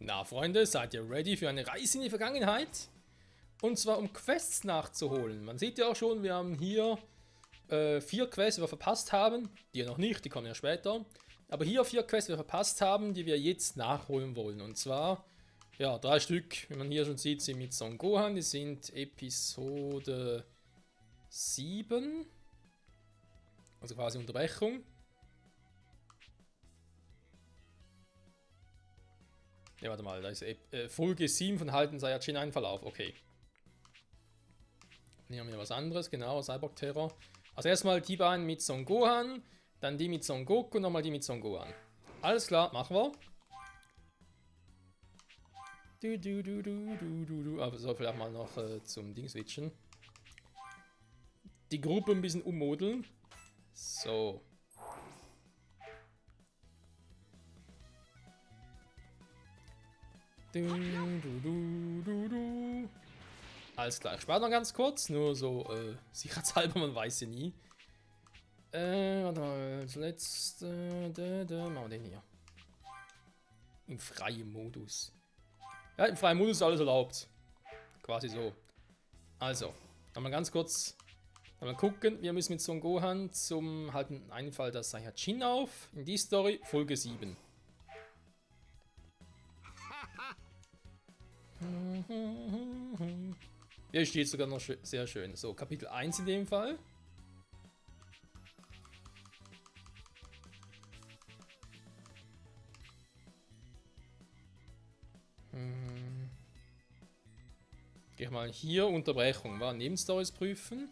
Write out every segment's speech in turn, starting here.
Na Freunde, seid ihr ready für eine Reise in die Vergangenheit? Und zwar um Quests nachzuholen. Man sieht ja auch schon, wir haben hier 4 Quests, die wir verpasst haben. Die ja noch nicht, die kommen ja später. Aber hier 4 Quests, die wir verpasst haben, die wir jetzt nachholen wollen. Und zwar, ja, 3 Stück, wie man hier schon sieht, sind mit Son Gohan. Die sind Episode 7. Also quasi Unterbrechung. Ja, warte mal, da ist Folge 7 von Halten Saiyajin ein Verlauf, okay. Hier haben wir was anderes, genau, Cyborg Terror. Also erstmal die beiden mit Son Gohan, dann die mit Son Goku und nochmal die mit Son Gohan. Alles klar, machen wir. Aber so, vielleicht mal noch zum Ding switchen. Die Gruppe ein bisschen ummodeln. So. Alles klar, ich spare noch ganz kurz, nur so sicherheitshalber, man weiß ja nie. Warte mal, das letzte, machen wir den hier. Im freien Modus. Ja, im freien Modus ist alles erlaubt. Quasi so. Also, nochmal ganz kurz. Mal gucken, wir müssen mit Son Gohan zum halten Einfall das Saiyajin auf. In die Story, Folge 7. Hier steht sogar noch sehr schön. So, Kapitel 1 in dem Fall. Gehe ich mal hier, Unterbrechung, war Nebenstories prüfen.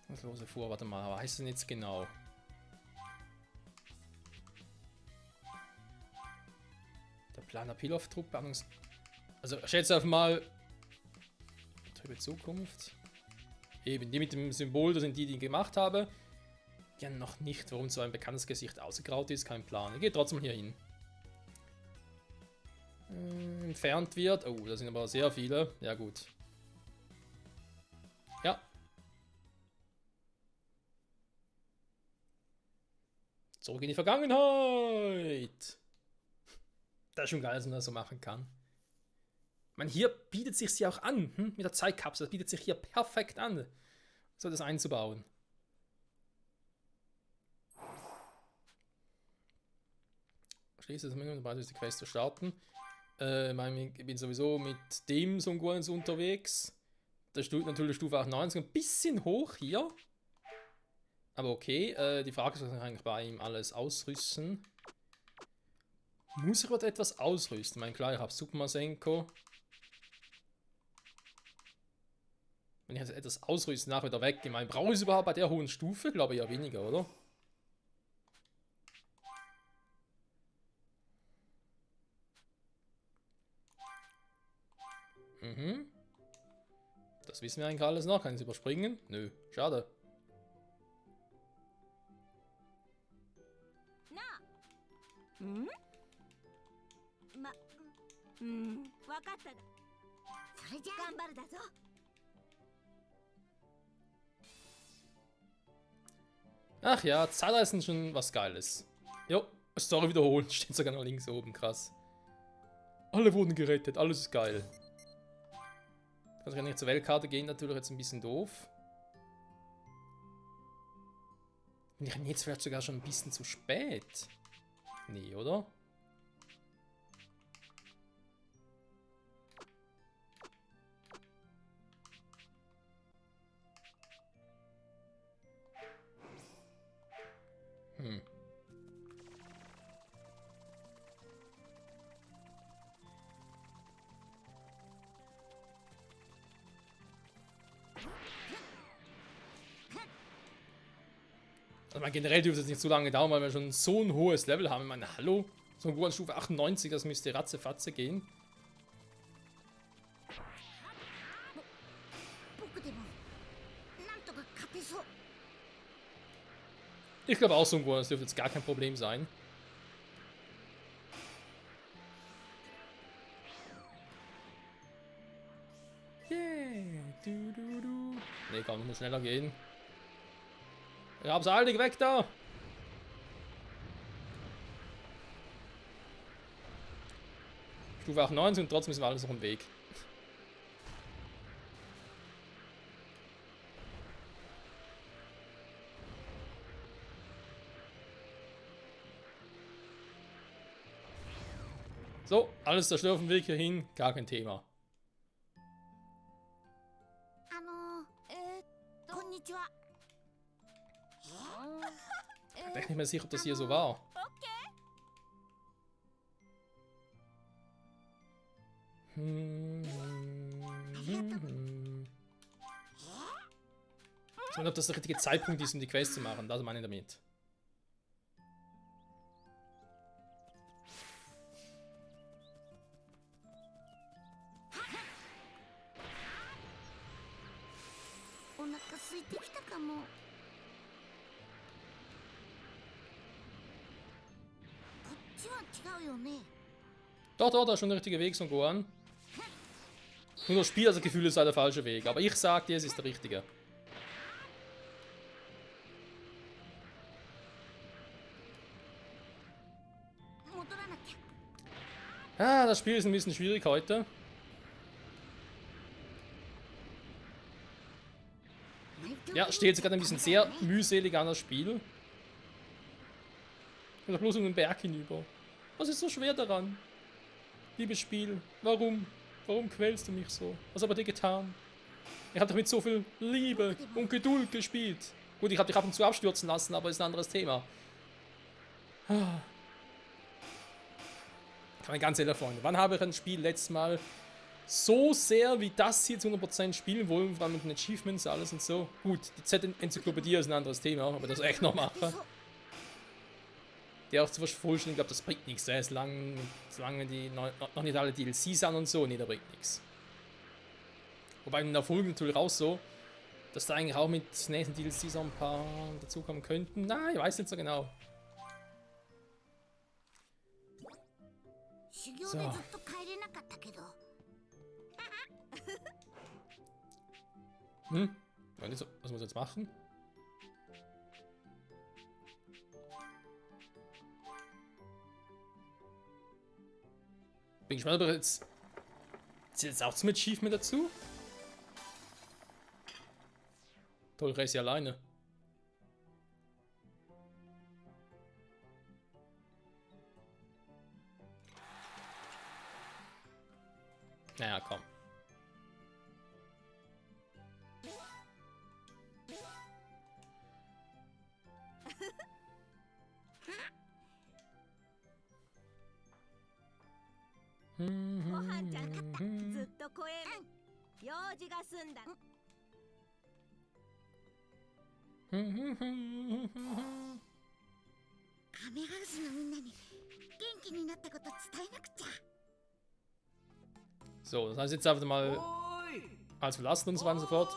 Was los vor, warte mal, was heißt denn jetzt genau? Der Planer Pilaf-Truppe, also ich schätze einfach mal, trübe Zukunft. Eben, die mit dem Symbol, das sind die, die ich gemacht habe. Ja, noch nicht, warum so ein bekanntes Gesicht ausgegraut ist, kein Plan. Ich gehe trotzdem hier hin. Entfernt wird. Oh, da sind aber sehr viele. Ja, gut. Ja. Zurück in die Vergangenheit. Das ist schon geil, dass man das so machen kann. Ich meine, hier bietet sich ja auch an, mit der Zeitkapsel. Das bietet sich hier perfekt an, so das einzubauen. Schließe das Menü, dabei ist die Quest zu starten. Ich bin sowieso mit dem Son Gohan unterwegs. Da steht natürlich Stufe 98, ein bisschen hoch hier. Aber okay, die Frage ist, was kann ich eigentlich bei ihm alles ausrüsten? Muss ich etwas ausrüsten? Ich meine, klar, ich habe Super Masenko. Wenn ich jetzt etwas ausrüste, nach wieder weg. Ich meine, brauche ich es überhaupt bei der hohen Stufe? Glaube ich ja weniger, oder? Mhm. Das wissen wir eigentlich alles noch. Kann ich es überspringen? Nö, schade. Ach ja, Zeitreisen ist schon was Geiles. Jo, Story wiederholen. Steht sogar noch links oben, krass. Alle wurden gerettet, alles ist geil. Kann ich nicht zur Weltkarte gehen, natürlich jetzt ein bisschen doof. Bin ich jetzt vielleicht sogar schon ein bisschen zu spät? Nee, oder? Also generell dürfte es nicht so lange dauern, weil wir schon so ein hohes Level haben. Ich meine, hallo? So ein Gohan Stufe 98, das müsste ratzefatze gehen. Ich glaube auch so ein Gohan, das dürfte jetzt gar kein Problem sein. Yeah. Ne, komm, muss schneller gehen. Ich hab's eilig, weg da! Stufe 98 und trotzdem ist alles noch im Weg. So, alles zerstört auf dem Weg hierhin, gar kein Thema. Ich bin nicht mehr sicher, ob das hier so war. Ich weiß nicht, ob das der richtige Zeitpunkt ist, um die Quest zu machen. Das meine ich damit. Doch, da ist schon der richtige Weg, so Gohan. Nur das Spiel, also Gefühl, ist halt der falsche Weg. Aber ich sag dir, es ist der richtige. Ah, das Spiel ist ein bisschen schwierig heute. Ja, steht jetzt gerade ein bisschen sehr mühselig an das Spiel. Ich will doch bloß um den Berg hinüber. Was ist so schwer daran? Liebes Spiel, warum? Warum quälst du mich so? Was habe ich dir getan? Ich habe doch mit so viel Liebe und Geduld gespielt. Gut, ich habe dich ab und zu abstürzen lassen, aber ist ein anderes Thema. Meine ganz ehrlich, Freunde, wann habe ich ein Spiel letztes Mal so sehr wie das hier zu 100% spielen wollen, vor allem mit den Achievements, alles und so? Gut, die Z-Enzyklopädie ist ein anderes Thema, aber das echt noch machen. Die auch zu vervollständigen, ich glaube, das bringt nichts. Solange die noch nicht alle DLCs sind und so, nee, da bringt nichts. Wobei in der Folge natürlich auch so, dass da eigentlich auch mit nächsten DLCs auch ein paar dazukommen könnten. Na, ich weiß nicht so genau. So. Was muss ich jetzt machen? Bin gespannt, aber jetzt zählt jetzt auch zum Achievement dazu? Toll, reise alleine. Naja, komm. So, das heißt jetzt einfach mal als verlassen und so weiter und so fort.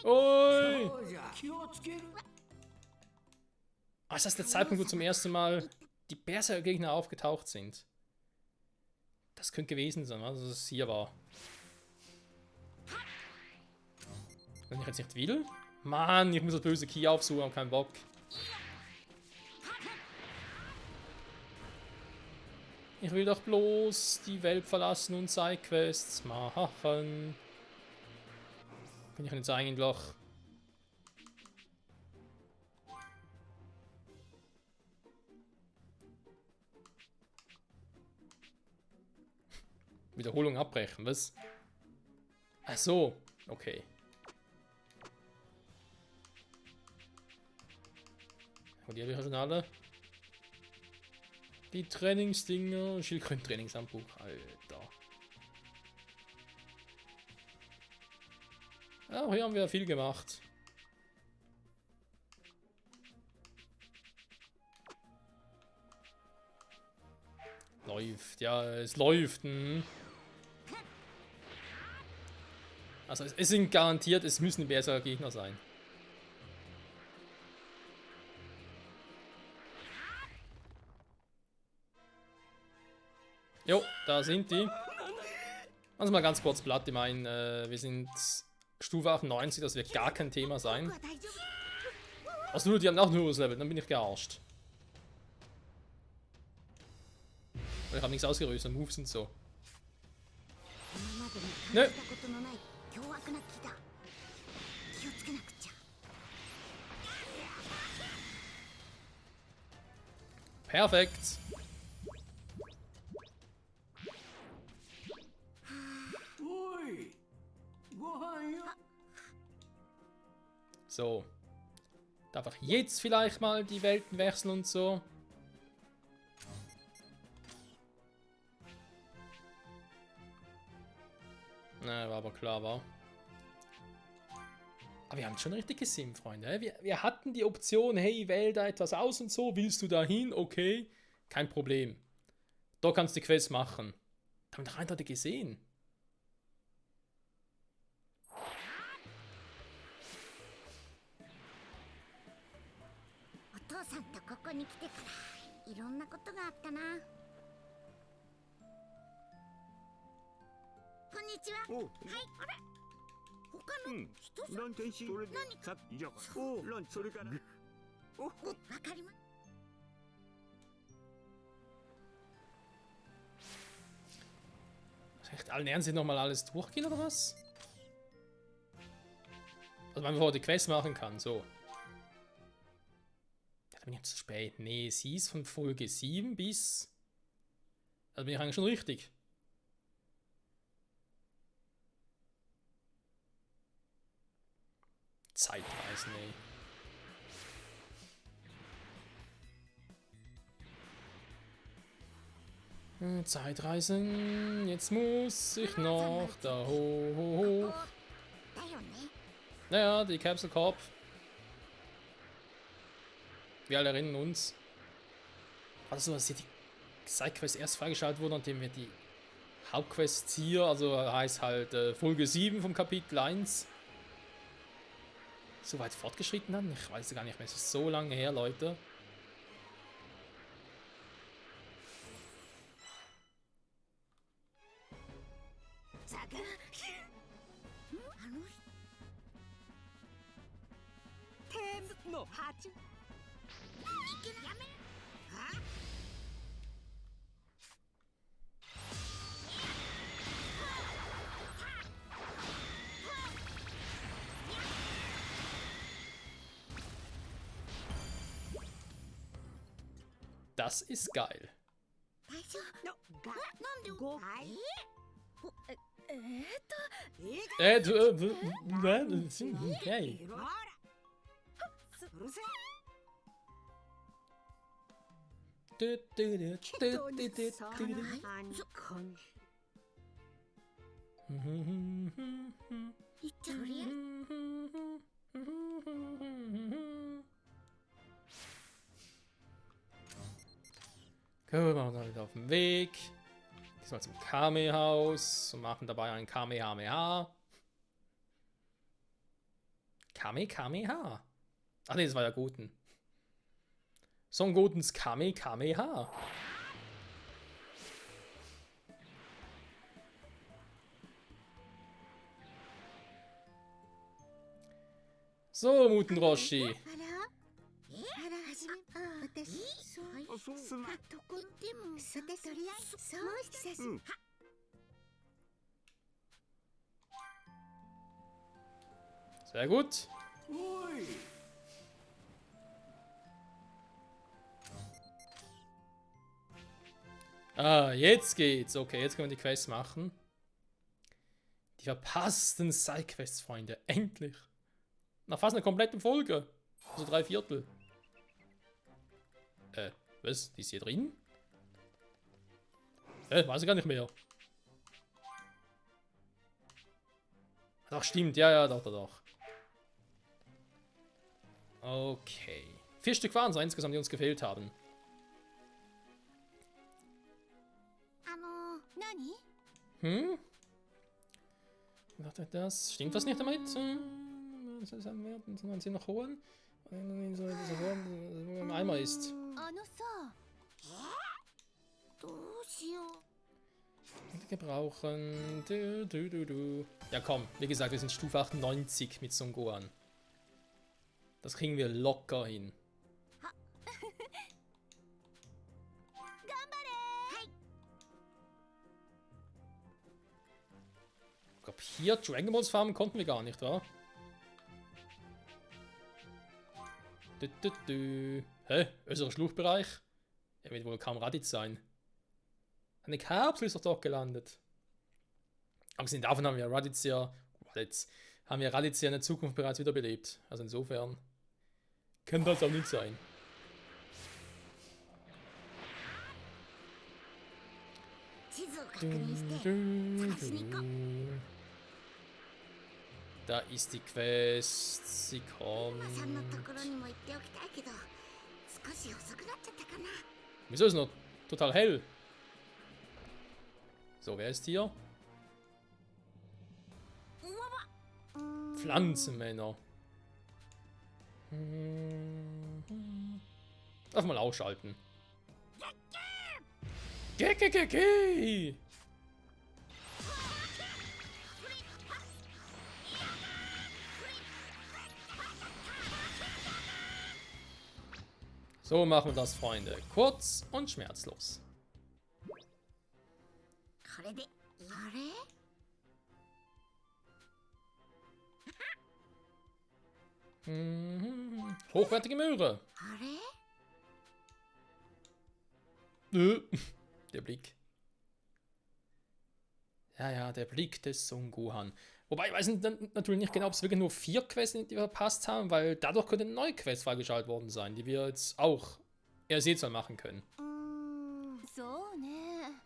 Oi! Ah, ist das der Zeitpunkt, wo zum ersten Mal die Berserker-Gegner aufgetaucht sind? Das könnte gewesen sein, was es hier war. Wenn ich jetzt nicht will. Mann, ich muss das böse Key aufsuchen, hab keinen Bock. Ich will doch bloß die Welt verlassen und Sidequests machen. Bin ich jetzt eigentlich... Wiederholung abbrechen, was? Ach so, okay. Und die habe ich ja schon alle. Die Trainingsdinger, Schildkröten-Trainingshandbuch, Alter. Auch hier haben wir viel gemacht. Läuft, ja, es läuft. Also es sind garantiert, es müssen bessere Gegner sein. Jo, da sind die. Also mal ganz kurz platt, ich meine, wir sind Stufe 98, das wird gar kein Thema sein. Also nur, die haben auch nur das Level, dann bin ich gearscht. Ich habe nichts ausgerüstet, Moves und so. Nö. Perfekt. So. Darf ich jetzt vielleicht mal die Welten wechseln und so? Na, war aber klar, war. Aber wir haben schon richtig gesehen, Freunde. Wir hatten die Option, hey, wähl da etwas aus und so. Willst du da hin? Okay. Kein Problem. Da kannst du die Quest machen. Haben wir doch eindeutig gesehen. Echt allen Ernstes nochmal alles durchgehen oder was? Also man bevor die Quest machen kann, so. Ja, da bin ich jetzt zu spät. Nee, sie ist von Folge 7 bis... Also bin ich eigentlich schon richtig. Zeitreisen, ey. Zeitreisen, jetzt muss ich noch da hoch. Naja, die Capsule Corp. Wir alle erinnern uns. War das so, dass hier die Sidequest erst freigeschaltet wurde, nachdem wir die Hauptquest hier, also heißt halt Folge 7 vom Kapitel 1, so weit fortgeschritten haben? Ich weiß gar nicht mehr, es ist so lange her, Leute. Das ist geil. Okay. Gut, wir machen uns auf den Weg. Diesmal zum Kame-Haus und machen dabei ein Kamehameha. Kamehameha. Ach ne, das war ja Guten. So ein Gutens Kamehameha. So, Muten Roshi. Sehr gut. Ah, jetzt geht's. Okay, jetzt können wir die Quests machen. Die verpassten Sidequests, Freunde. Endlich. Nach fast einer kompletten Folge. Also 3/4. Was? Die ist hier drin? Weiß ich gar nicht mehr. Ach, stimmt. Ja, doch. Okay. 4 Stück waren es insgesamt, die uns gefehlt haben. Hm? Das stimmt was nicht damit? Sollen sie noch holen? Im Eimer ist. Gebrauchen. Ja komm, wie gesagt, wir sind Stufe 98 mit Son Gohan. Das kriegen wir locker hin. glaube, hier Dragon Balls farmen konnten wir gar nicht, wa? Hä? Unser Schluchtbereich? Er wird wohl kaum Raditz sein. Eine Kapsel ist doch dort gelandet. Abgesehen davon haben wir Raditz ja in der Zukunft bereits wiederbelebt. Also insofern kann das auch nicht sein. Da ist die Quest. Sie kommt. Wieso ist es noch total hell? So, wer ist hier? Pflanzenmänner. Darf mal ausschalten. Geh. So machen wir das, Freunde. Kurz und schmerzlos. Hochwertige Möhre. Der Blick. Ja, der Blick des Son Gohan. Wobei, ich weiß natürlich nicht genau, ob es wirklich nur 4 Quests sind, die wir verpasst haben, weil dadurch könnten neue Quests freigeschaltet worden sein, die wir jetzt auch erst jetzt mal machen können. So, ne.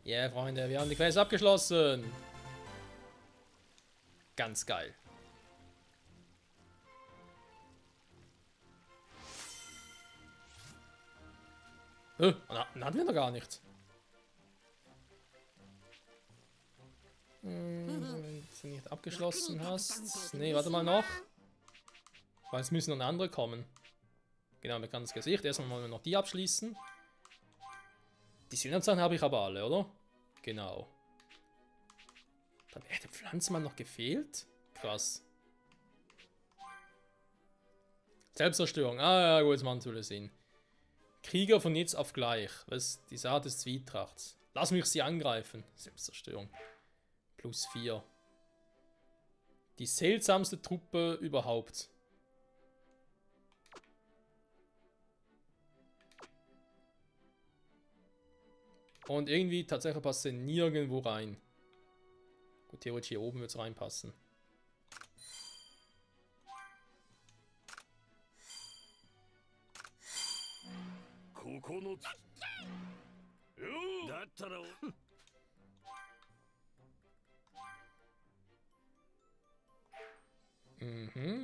Ja, Freunde, wir haben die Quest abgeschlossen. Ganz geil. Hatten wir noch gar nicht. Wenn du nicht abgeschlossen hast. Nee, warte mal noch. Weil es müssen noch andere kommen. Genau, bekanntes Gesicht. Erstmal wollen wir noch die abschließen. Die Synapsen habe ich aber alle, oder? Genau. Dann hätte Pflanzenmann noch gefehlt? Krass. Selbstzerstörung. Ah ja, gut, jetzt machen wir sehen. Krieger von jetzt auf gleich. Was? Die Saat des Zwietrachts. Lass mich sie angreifen. Selbstzerstörung. Plus 4. Die seltsamste Truppe überhaupt. Und irgendwie tatsächlich passt sie nirgendwo rein. Gut, theoretisch hier oben wird es reinpassen.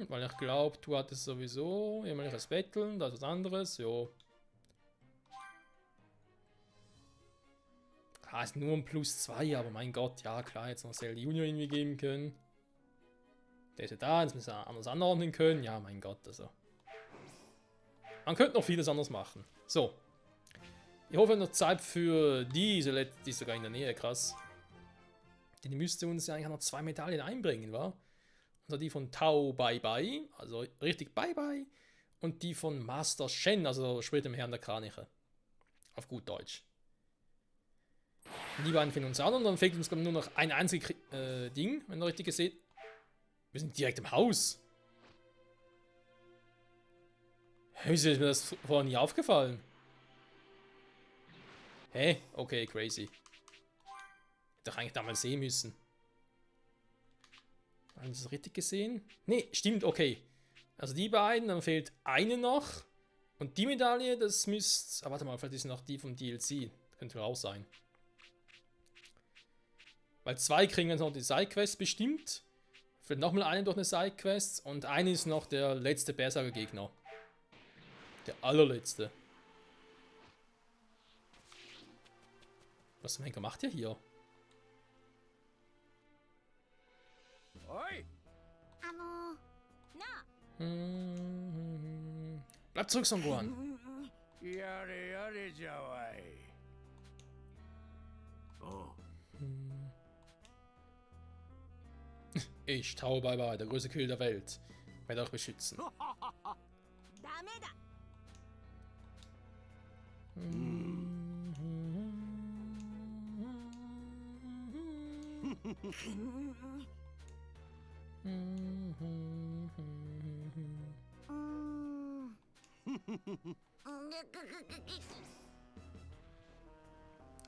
Weil ich glaube, du hattest sowieso jämmerliches Betteln, das ist was anderes, jo. Ah, ist nur ein Plus 2, aber mein Gott, ja klar, jetzt noch Cell Junior irgendwie geben können. Der ist ja da, jetzt müssen wir anders anordnen können, ja mein Gott, also. Man könnte noch vieles anders machen. So. Ich hoffe, noch Zeit für diese die ist sogar in der Nähe, krass. Die müsste uns ja eigentlich noch 2 Medaillen einbringen, wa? Also die von Tao Bye Bye, also richtig Bye Bye. Und die von Master Shen, also sprich dem Herrn der Kraniche. Auf gut Deutsch. Die beiden finden uns an und dann fehlt uns nur noch ein einziges Ding, wenn ihr richtig gesehen. Wir sind direkt im Haus. Wieso ist mir das vorher nie aufgefallen? Hä? Okay, crazy. Hätte doch eigentlich damals sehen müssen. Haben wir das richtig gesehen? Ne, stimmt, okay. Also die beiden, dann fehlt eine noch. Und die Medaille, das müsste. Ah, warte mal, vielleicht ist noch die vom DLC. Könnte auch sein. Weil 2 kriegen jetzt noch die Sidequest bestimmt. Vielleicht nochmal eine durch eine Sidequest. Und eine ist noch der letzte Berserker-Gegner. Der allerletzte. Was zum Henker macht ihr hier? Bleib zurück, Son Gohan. Ich, Tao Bye Bye, der größte Kill der Welt, werde euch beschützen.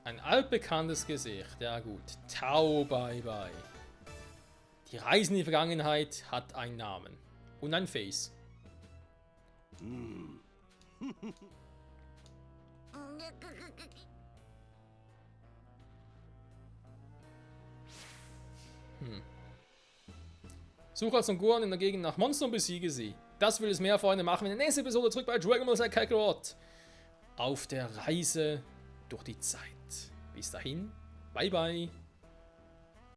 Ein altbekanntes Gesicht, ja gut. Tau bye bye. Die Reise in die Vergangenheit hat einen Namen. Und ein Face. Suche als Gohan in der Gegend nach Monstern und besiege sie. Das will es mehr, Freunde, machen wir in der nächsten Episode zurück bei Dragon Ball Z Kakarot. Auf der Reise durch die Zeit. Bis dahin, bye bye.